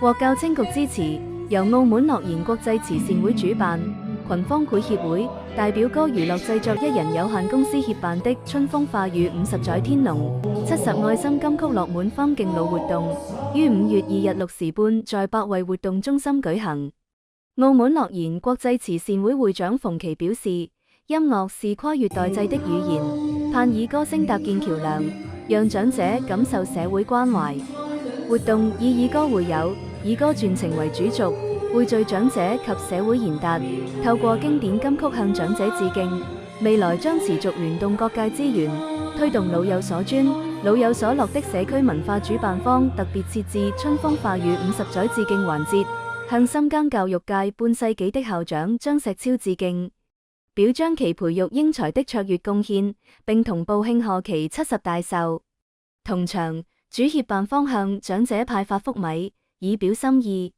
獲教青局支持，由澳門樂賢國際慈善會主辦，群方繪協會、大表哥娛樂製作1人有限公司協辦的春風化雨50載天龍70愛心金曲樂滿花敬老活動，於5月2日6時半在百惠活動中心舉行。澳門樂賢國際慈善會會長馮琦表示，音樂是跨越代際的語言，盼以歌聲搭建橋樑，讓長者感受社會關懷。活動以歌會友、以歌傳情為主軸，匯聚長者及社會賢達，透過經典金曲向長者致敬。未來將持續聯動各界資源，推動老有所尊、老有所樂的社區文化。主辦方特別設置春風化雨50載致敬環節，向深耕教育界半世紀的校長張石超致敬，表彰其培育英才的卓越貢獻，並同步慶賀其70大壽。同場，主協辦方向長者派發福米，以表心意。